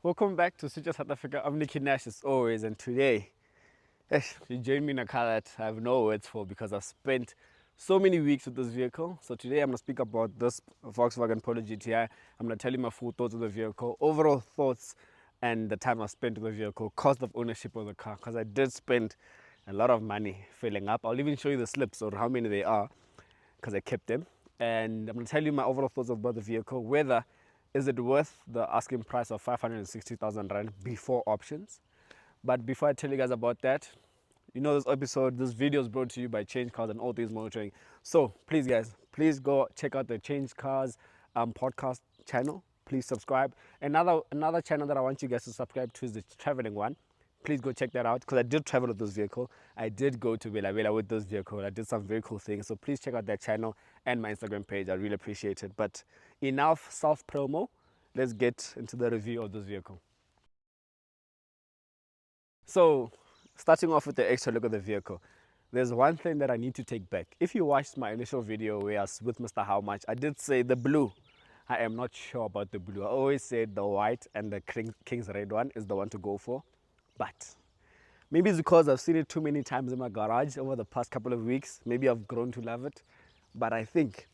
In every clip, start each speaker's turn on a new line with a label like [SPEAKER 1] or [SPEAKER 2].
[SPEAKER 1] Welcome back to Switcher South Africa. I'm Nicky Nash as always, and today, you join me in a car that I have no words for because I've spent so many weeks with this vehicle. So today I'm going to speak about this Volkswagen Polo GTI. I'm going to tell you my full thoughts of the vehicle, overall thoughts, and the time I spent with the vehicle, cost of ownership of the car, because I did spend a lot of money filling up. I'll even show you the slips or how many they are because I kept them. And I'm going to tell you my overall thoughts about the vehicle, whether is it worth the asking price of 560,000 Rand before options. But before I tell you guys about that, this video is brought to you by Change Cars and All Things Motoring. So please guys, please go check out the Change Cars podcast channel. Please subscribe. Another channel that I want you guys to subscribe to is the traveling one. Please go check that out because I did travel with this vehicle. I did go to Vela Vela with this vehicle. I did some very cool things. So please check out that channel and my Instagram page. I really appreciate it. But enough self promo. Let's get into the review of this vehicle. So, starting off with the extra look of the vehicle, there's one thing that I need to take back. If you watched my initial video where I was with Mr. How Much, I did say the blue. I am not sure about the blue. I always said the white and the King's Red one is the one to go for. But maybe it's because I've seen it too many times in my garage over the past couple of weeks. Maybe I've grown to love it. But I think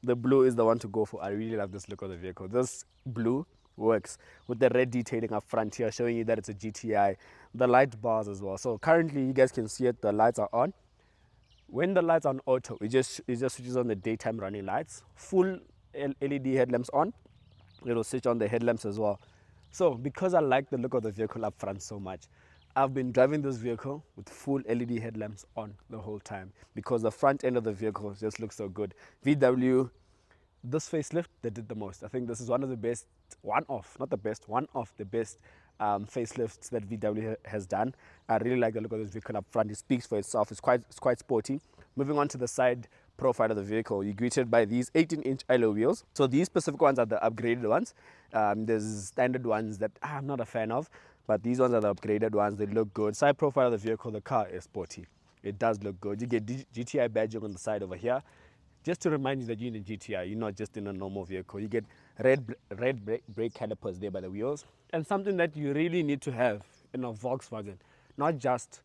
[SPEAKER 1] the blue is the one to go for. I really love this look of the vehicle. This blue works with the red detailing up front here, showing you that it's a GTI. The light bars as well. So currently you guys can see it, the lights are on. When the lights are on auto, it just switches on the daytime running lights. Full LED headlamps on. It'll switch on the headlamps as well. So because I like the look of the vehicle up front so much, I've been driving this vehicle with full LED headlamps on the whole time because the front end of the vehicle just looks so good. VW, this facelift, they did the most. I think this is one of the best, one of the best facelifts that VW has done. I really like the look of this vehicle up front. It speaks for itself. It's quite sporty. Moving on to the side profile of the vehicle, you're greeted by these 18-inch alloy wheels. So these specific ones are the upgraded ones. There's standard ones that I'm not a fan of, but these ones are the upgraded ones. They look good. Side profile of the vehicle, the car is sporty. It does look good. You get GTI badging on the side over here. Just to remind you that you're in a GTI, you're not just in a normal vehicle. You get red brake calipers there by the wheels. And something that you really need to have in a Volkswagen, not just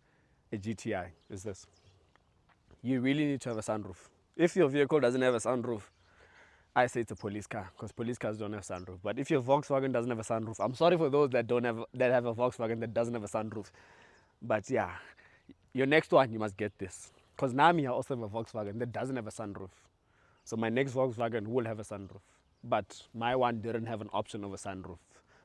[SPEAKER 1] a GTI, is this. You really need to have a sunroof. If your vehicle doesn't have a sunroof, I say it's a police car because police cars don't have sunroof. But if your Volkswagen doesn't have a sunroof, I'm sorry for those that have a Volkswagen that doesn't have a sunroof. But yeah, your next one, you must get this. Because now I also have a Volkswagen that doesn't have a sunroof. So my next Volkswagen will have a sunroof. But my one didn't have an option of a sunroof.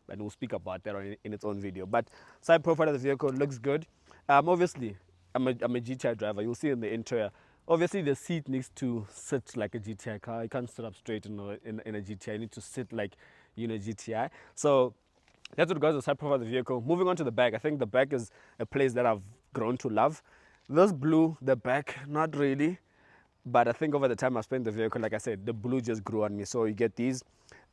[SPEAKER 1] But we'll speak about that in its own video. But side profile of the vehicle looks good. Obviously, I'm a GTI driver. You'll see in the interior. Obviously, the seat needs to sit like a GTI car. You can't sit up straight in a GTI. You need to sit like GTI. So that's what regards to the side profile of the vehicle. Moving on to the back. I think the back is a place that I've grown to love. This blue, the back, not really. But I think over the time I spent the vehicle, like I said, the blue just grew on me. So you get these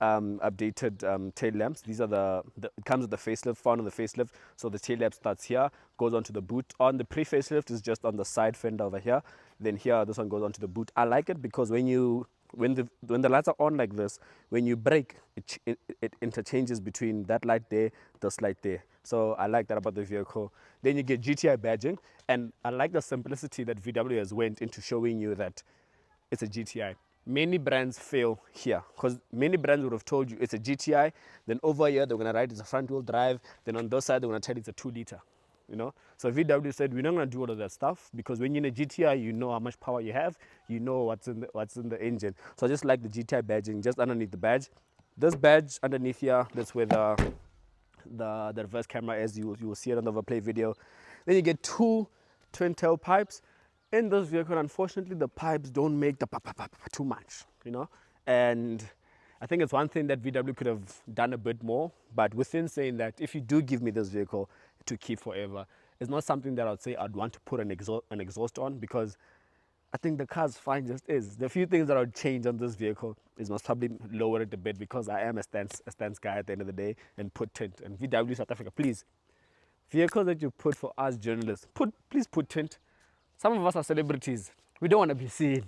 [SPEAKER 1] updated tail lamps. These are it comes with the facelift, found on the facelift. So the tail lamp starts here, goes onto the boot. On the pre-facelift is just on the side fender over here. Then here, this one goes onto the boot. I like it because when the lights are on like this, when you brake, it interchanges between that light there, this light there. So I like that about the vehicle. Then you get GTI badging, and I like the simplicity that VW has went into showing you that it's a GTI. Many brands fail here because many brands would have told you it's a GTI. Then over here, they're going to write it's a front-wheel drive. Then on this side, they're going to tell you it's a 2-liter. So VW said we're not going to do all of that stuff because when you're in a GTI, you know how much power you have, you know what's in the engine. So I just like the GTI badging just underneath the badge. This badge underneath here, that's where the reverse camera is. You will see it on the overplay video. Then you get two twin tail pipes. In this vehicle, unfortunately, the pipes don't make the too much, and I think it's one thing that VW could have done a bit more. But within saying that, if you do give me this vehicle to keep forever, it's not something that I'd say I'd want to put an exhaust on because I think the car's fine just is. The few things that I would change on this vehicle is most probably lower it a bit because I am a stance guy at the end of the day and put tint. And VW South Africa, please, vehicles that you put for us journalists, please put tint. Some of us are celebrities. We don't want to be seen.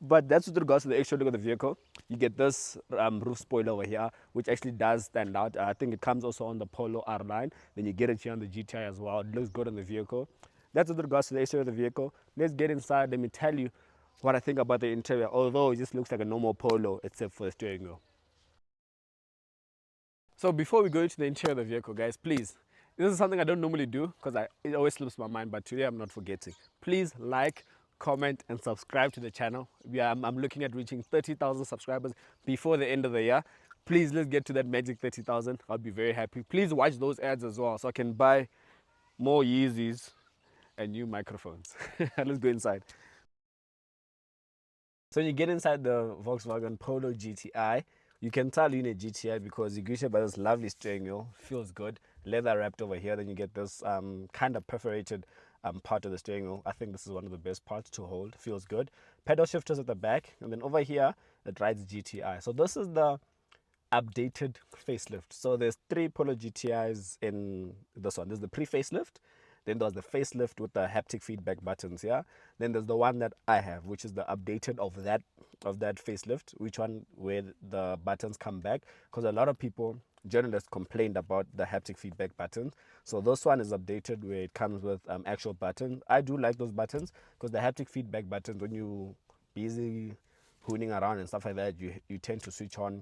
[SPEAKER 1] But that's with regards to the extra look of the vehicle. You get this roof spoiler over here, which actually does stand out. I think it comes also on the Polo R line. Then you get it here on the GTI as well. It looks good on the vehicle. That's with regards to the exterior of the vehicle. Let's get inside. Let me tell you what I think about the interior. Although it just looks like a normal Polo, except for the steering wheel. So before we go into the interior of the vehicle, guys, please, this is something I don't normally do because it always slips my mind, but today I'm not forgetting. Please like, comment, and subscribe to the channel. I'm looking at reaching 30,000 subscribers before the end of the year. Please, let's get to that magic 30,000. I'll be very happy. Please watch those ads as well so I can buy more Yeezys and new microphones. Let's go inside. So when you get inside the Volkswagen Polo GTI, you can tell you're in a GTI because you're greeted by this lovely steering wheel. Feels good. Leather wrapped over here. Then you get this kind of perforated part of the steering wheel. I think this is one of the best parts to hold. Feels good. Pedal shifters at the back. And then over here, it rides GTI. So this is the updated facelift. So there's 3 Polo GTIs in this one. There's the pre-facelift. Then there's the facelift with the haptic feedback buttons, yeah. Then there's the one that I have, which is the updated of that facelift, which one where the buttons come back. Because a lot of people, journalists, complained about the haptic feedback buttons. So this one is updated where it comes with actual buttons. I do like those buttons because the haptic feedback buttons, when you busy hooning around and stuff like that, you tend to switch on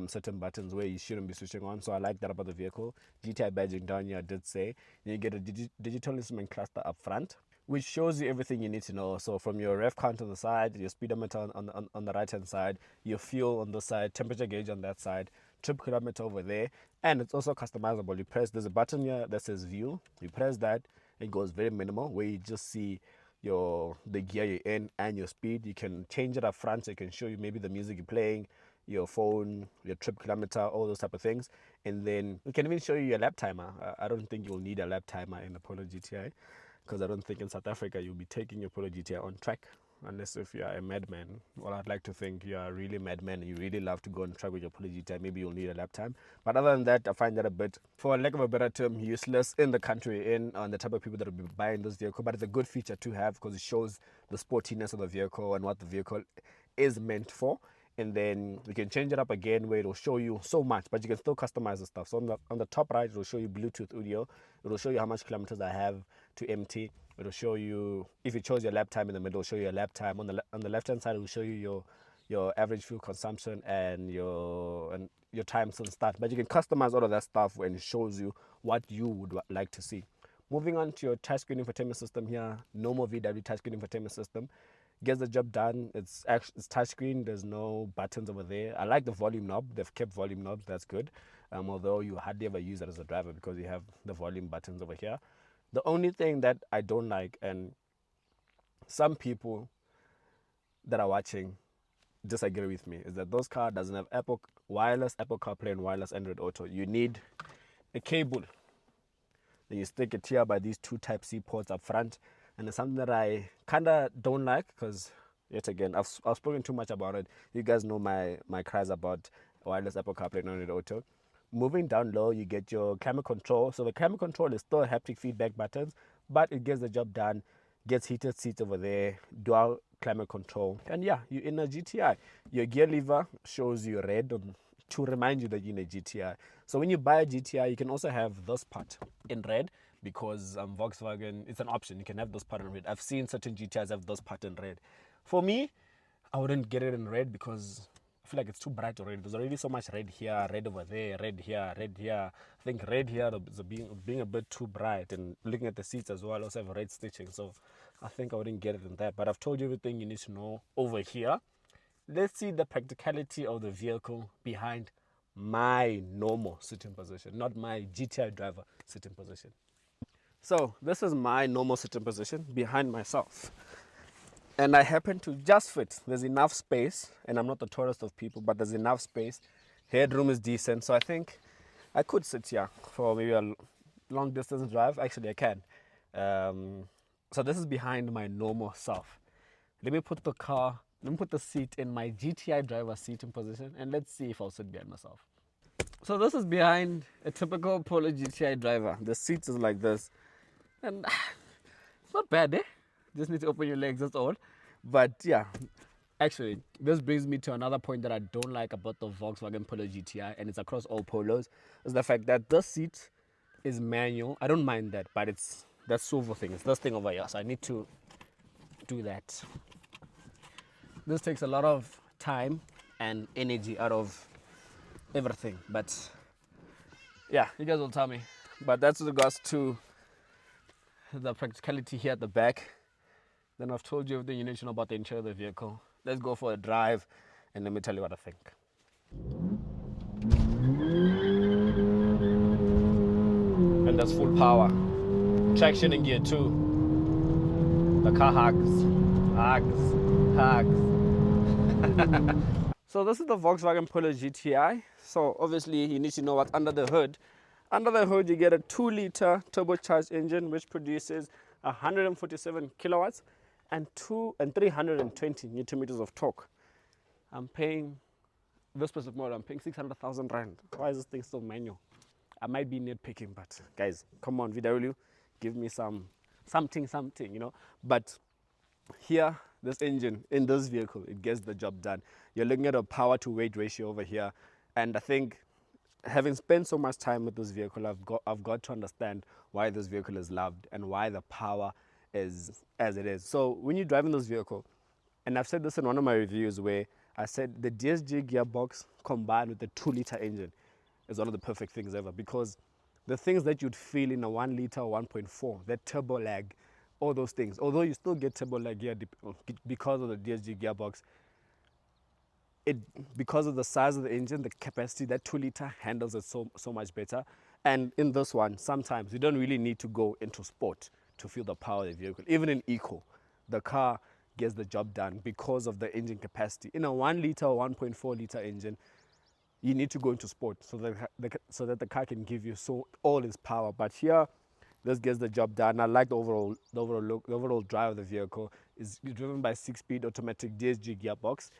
[SPEAKER 1] certain buttons where you shouldn't be switching on. So I like that about the vehicle. GTI badging down here, I did say. You get a digital instrument cluster up front, which shows you everything you need to know. So from your rev count on the side, your speedometer on the right hand side, your fuel on the side, temperature gauge on that side, trip kilometer over there, and it's also customizable. You press, there's a button here that says view. You press that, it goes very minimal where you just see the gear you're in and your speed. You can change it up front, so it can show you maybe the music you're playing, your phone, your trip kilometer, all those type of things. And then we can even show you your lap timer. I don't think you'll need a lap timer in the Polo GTI because I don't think in South Africa you'll be taking your Polo GTI on track unless if you are a madman. Well, I'd like to think you are really a madman and you really love to go on track with your Polo GTI. Maybe you'll need a lap time. But other than that, I find that a bit, for lack of a better term, useless in the country on the type of people that will be buying this vehicle. But it's a good feature to have because it shows the sportiness of the vehicle and what the vehicle is meant for. And then we can change it up again where it'll show you so much, but you can still customize the stuff. So on the top right, it'll show you Bluetooth audio. It'll show you how much kilometers I have to empty. It'll show you, if you chose your lap time in the middle, it'll show you your lap time. On the left hand side, it'll show you your average fuel consumption and your times and start. But you can customize all of that stuff and it shows you what you would like to see. Moving on to your touchscreen infotainment system here, normal VW touchscreen infotainment system. Gets the job done. It's touchscreen. There's no buttons over there. I like the volume knob. They've kept volume knobs. That's good. Although you hardly ever use it as a driver because you have the volume buttons over here. The only thing that I don't like, and some people that are watching disagree with me, is that those car doesn't have wireless Apple CarPlay and wireless Android Auto. You need a cable. Then you stick it here by these 2 Type-C ports up front. And it's something that I kind of don't like because, yet again, I've spoken too much about it. You guys know my cries about wireless Apple CarPlay and Android Auto. Moving down low, you get your camera control. So the camera control is still haptic feedback buttons, but it gets the job done. Gets heated seats over there, dual climate control. And yeah, you're in a GTI. Your gear lever shows you red to remind you that you're in a GTI. So when you buy a GTI, you can also have this part in red because Volkswagen, it's an option. You can have this part in red. I've seen certain GTIs have this part in red. For me, I wouldn't get it in red because I feel like it's too bright already. There's already so much red here, red over there, red here, red here. I think red here is being a bit too bright. And looking at the seats as well, I also have red stitching. So I think I wouldn't get it in that. But I've told you everything you need to know over here. Let's see the practicality of the vehicle behind my normal sitting position, not my GTI driver sitting position. So this is my normal sitting position behind myself. And I happen to just fit. There's enough space, and I'm not the tallest of people, but there's enough space. Headroom is decent, so I think I could sit here for maybe a long distance drive. Actually, I can. So this is behind my normal self. Let me put the seat in my GTI driver seating position, and let's see if I'll sit behind myself. So this is behind a typical Polo GTI driver. The seat is like this. And it's not bad, eh? Just need to open your legs, that's all. But yeah, Actually, this brings me to another point that I don't like about the Volkswagen Polo GTI, and it's across all Polos, is the fact that this seat is manual. I don't mind that, but it's that silver thing. It's this thing over here, so I need to do that. This takes a lot of time and energy out of everything, but yeah, you guys will tell me. But that's with regards to the practicality here at the back. Then I've told you everything you need to know about the interior of the vehicle. Let's go for a drive and let me tell you what I think. And that's full power. Traction in gear 2. The car hugs. So this is the Volkswagen Polo GTI. So obviously you need to know what's under the hood. Under the hood you get a 2-liter turbocharged engine which produces 147 kilowatts and 320 newton meters of torque. I'm paying this specific model, I'm paying 600,000 rand. Why is this thing still manual? I might be nitpicking, but guys, come on, VW, give me something, you know. But here, this engine in this vehicle, it gets the job done. You're looking at a power to weight ratio over here, and I think having spent so much time with this vehicle, I've got to understand why this vehicle is loved and why the power is as it is. So when you're driving this vehicle, and I've said this in one of my reviews where I said the DSG gearbox combined with the 2-liter engine is one of the perfect things ever, because the things that you'd feel in a 1-liter or 1.4, that turbo lag, all those things, although you still get turbo lag here because of the DSG gearbox, because of the size of the engine, the capacity, that 2-liter handles it so much better. And in this one, sometimes you don't really need to go into sport to feel the power of the vehicle. Even in eco, the car gets the job done because of the engine capacity. In a 1-liter or 1.4-liter engine, you need to go into sport so that the car can give you all its power. But here, this gets the job done. I like the overall look, the overall drive of the vehicle is driven by 6-speed automatic DSG gearbox.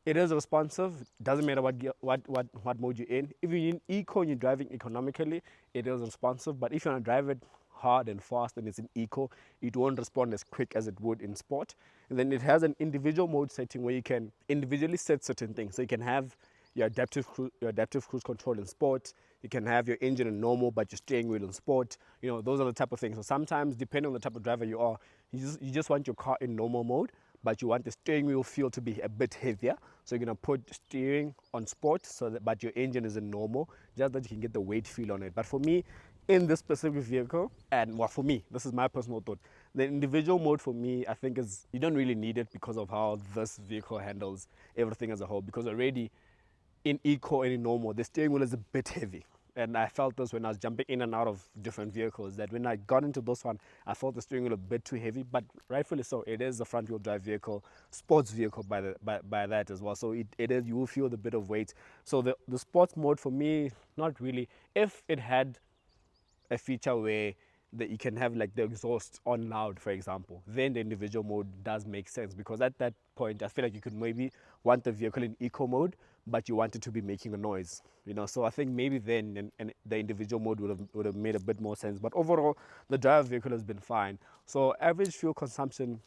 [SPEAKER 1] It is responsive. Doesn't matter what mode you're in. If you're in eco and you're driving economically, it is responsive. But if you want to drive it hard and fast and it's in eco, it won't respond as quick as it would in sport. And then it has an individual mode setting where you can individually set certain things. So you can have your adaptive cruise control in sport. You can have your engine in normal, but your steering wheel in sport. You know, those are the type of things. So sometimes, depending on the type of driver you are, you just want your car in normal mode, but you want the steering wheel feel to be a bit heavier. So you're gonna put steering on sport, but your engine is in normal, just that you can get the weight feel on it. But for me, in this specific vehicle, and well, for me, this is my personal thought, the individual mode for me, I think you don't really need it because of how this vehicle handles everything as a whole. Because already in eco and in normal, the steering wheel is a bit heavy. And I felt this when I was jumping in and out of different vehicles, that when I got into this one, I felt the steering wheel a bit too heavy, but rightfully so. It is a front wheel drive vehicle, sports vehicle by that as well. So it is, you will feel the bit of weight. So the sports mode for me, not really. If it had a feature where that you can have like the exhaust on loud, for example, then the individual mode does make sense, because at that point I feel like you could maybe want the vehicle in eco mode, but you want it to be making a noise, you know. So I think maybe then and the individual mode would have made a bit more sense. But overall, the drive vehicle has been fine. So average fuel consumption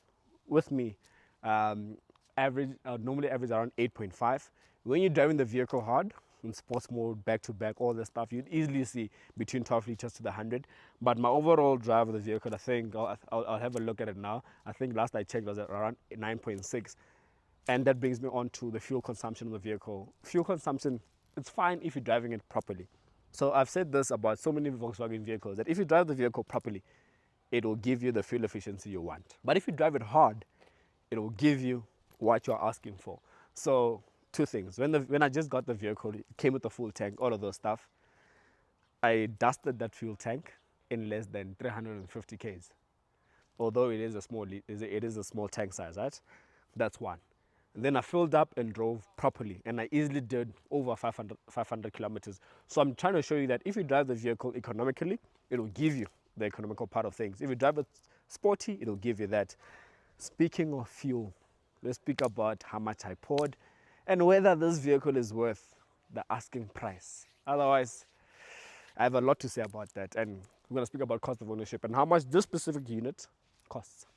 [SPEAKER 1] with me, normally average around 8.5. When you're driving the vehicle hard, in sports mode, back to back, all this stuff, you'd easily see between 12 liters to the 100. But my overall drive of the vehicle, I think, I'll have a look at it now. I think last I checked was at around 9.6. And that brings me on to the fuel consumption of the vehicle. Fuel consumption, it's fine if you're driving it properly. So I've said this about so many Volkswagen vehicles, that if you drive the vehicle properly, it will give you the fuel efficiency you want. But if you drive it hard, it will give you what you're asking for. So two things. When I just got the vehicle, it came with a full tank, all of those stuff. I dusted that fuel tank in less than 350 k's. Although it is a small tank size, right? That's one. And then I filled up and drove properly, and I easily did over 500 kilometers. So I'm trying to show you that if you drive the vehicle economically, it will give you the economical part of things. If you drive it sporty, it will give you that. Speaking of fuel, let's speak about how much I poured and whether this vehicle is worth the asking price. Otherwise, I have a lot to say about that, and we're going to speak about cost of ownership and how much this specific unit costs.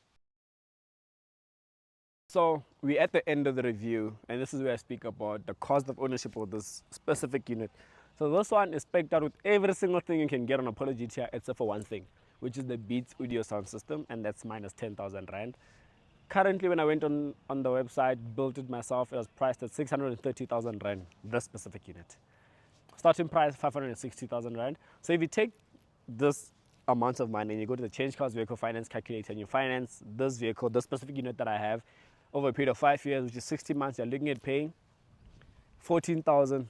[SPEAKER 1] So we're at the end of the review, and this is where I speak about the cost of ownership of this specific unit. So this one is spec'd out with every single thing you can get on a Polo GTI except for one thing, which is the Beats audio sound system, and that's minus 10,000 Rand. Currently, when I went on the website, built it myself, it was priced at 630,000 Rand, this specific unit. Starting price 560,000 Rand. So if you take this amount of money and you go to the change cost vehicle finance calculator and you finance this vehicle, this specific unit that I have, over a period of 5 years, which is 60 months, you're looking at paying 14,000,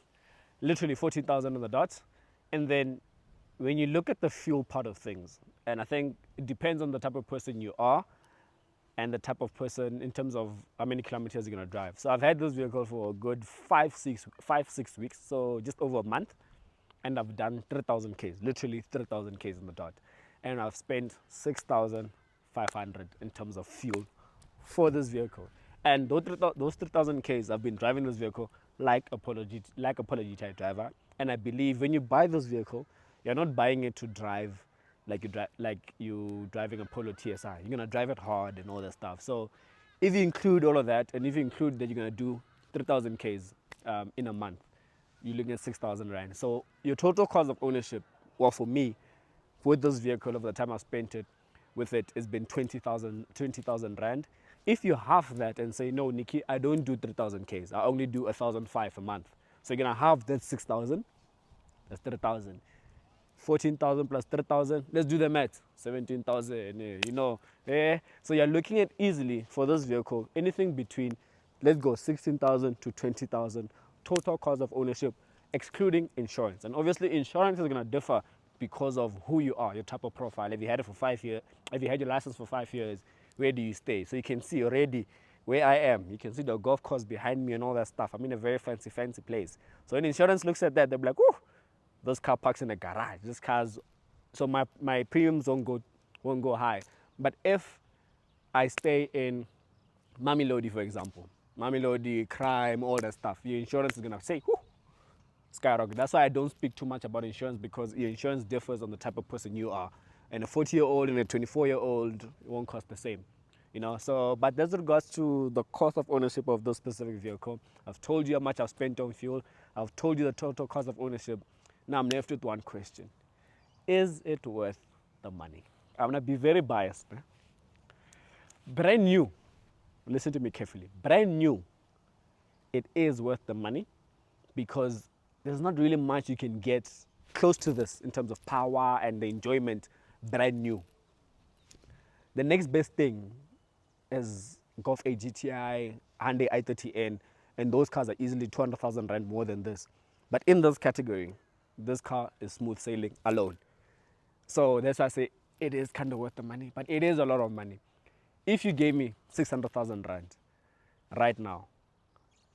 [SPEAKER 1] literally 14,000 on the dot. And then when you look at the fuel part of things, and I think it depends on the type of person you are and the type of person in terms of how many kilometers you're going to drive. So I've had this vehicle for a good 5-6 weeks, so just over a month, and I've done 3,000 Ks, literally 3,000 Ks on the dot, and I've spent 6,500 in terms of fuel for this vehicle. And those 3,000 Ks, I've been driving this vehicle like a Polo GTI driver. And I believe when you buy this vehicle, you're not buying it to drive like you driving a Polo TSI. You're gonna drive it hard and all that stuff. So if you include all of that, and if you include that you're gonna do 3,000 Ks in a month, you're looking at 6,000 Rand. So your total cost of ownership, well, for me, with this vehicle over the time I've spent it with it, has been 20,000 Rand. If you half that and say, no, Nikki, I don't do 3,000 Ks, I only do 1,500 a month. So you're gonna halve that 6,000, that's 3,000. 14,000 plus 3,000, let's do the math, 17,000, you know. So you're looking at easily for this vehicle, anything between, let's go 16,000 to 20,000 total cost of ownership, excluding insurance. And obviously insurance is gonna differ because of who you are, your type of profile. If you had it for 5 years, if you had your license for 5 years, where do you stay? So you can see already where I am. You can see the golf course behind me and all that stuff. I'm in a very fancy place. So when insurance looks at that, they'll be like, "Ooh, this car parks in a garage. This car's," so my premiums won't go high. But if I stay in Mamelodi, for example, Mamelodi, crime, all that stuff, your insurance is gonna say, "Whoo, skyrocket." That's why I don't speak too much about insurance, because your insurance differs on the type of person you are. And a 40-year-old and a 24-year-old won't cost the same, you know. So, but as regards to the cost of ownership of this specific vehicle, I've told you how much I've spent on fuel. I've told you the total cost of ownership. Now I'm left with one question: is it worth the money? I'm gonna be very biased. Brand new. Listen to me carefully. Brand new. It is worth the money, because there's not really much you can get close to this in terms of power and the enjoyment brand new. The next best thing is Golf 8 GTI, Hyundai i30N, and those cars are easily 200,000 Rand more than this. But in this category, this car is smooth sailing alone. So that's why I say it is kind of worth the money, but it is a lot of money. If you gave me 600,000 Rand right now,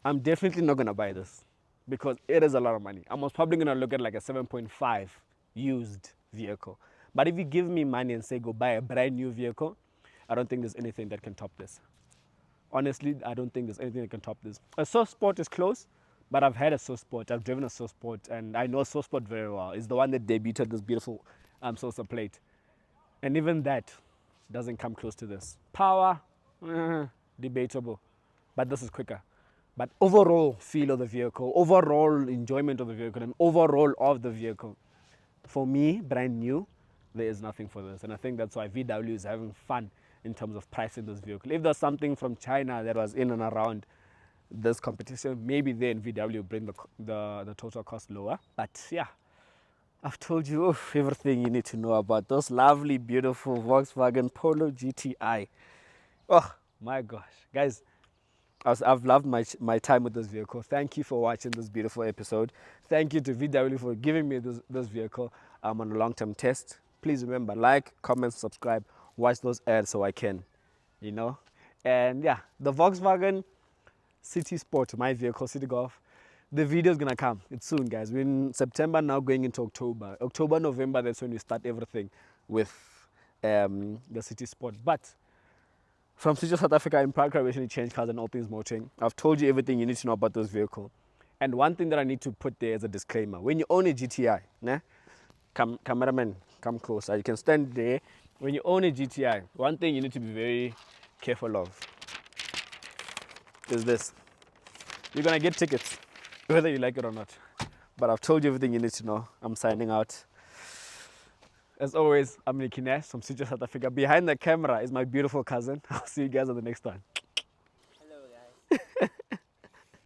[SPEAKER 1] I'm definitely not going to buy this, because it is a lot of money. I'm most probably going to look at like a 7.5 used vehicle. But if you give me money and say go buy a brand new vehicle, I don't think there's anything that can top this. Honestly, I don't think there's anything that can top this. A Source Sport is close, but I've had a Source Sport. I've driven a Source Sport, and I know Source Sport very well. It's the one that debuted this beautiful saucer plate. And even that doesn't come close to this. Power, debatable, but this is quicker. But overall feel of the vehicle, overall enjoyment of the vehicle, and overall of the vehicle, for me, brand new, there is nothing for this. And I think that's why VW is having fun in terms of pricing this vehicle. If there's something from China that was in and around this competition, maybe then VW bring the total cost lower. But yeah, I've told you everything you need to know about this lovely, beautiful Volkswagen Polo GTI. Oh my gosh, guys, I've loved my time with this vehicle. Thank you for watching this beautiful episode. Thank you to VW for giving me this vehicle on a long-term test. Please remember, like, comment, subscribe, watch those ads so I can, you know. And yeah, the Volkswagen City Sport, my vehicle, City Golf, the video is going to come. It's soon, guys. We're in September now, going into October. October, November, that's when we start everything with the City Sport. But from City of South Africa, I'm proud to recently change cars and all things motoring. I've told you everything you need to know about this vehicle. And one thing that I need to put there as a disclaimer: when you own a GTI, cameraman, come closer. You can stand there. When you own a GTI, one thing you need to be very careful of: is this. You're gonna get tickets, whether you like it or not. But I've told you everything you need to know. I'm signing out. As always, I'm Nicky Nash from City, South Africa. Behind the camera is my beautiful cousin. I'll see you guys on the next one.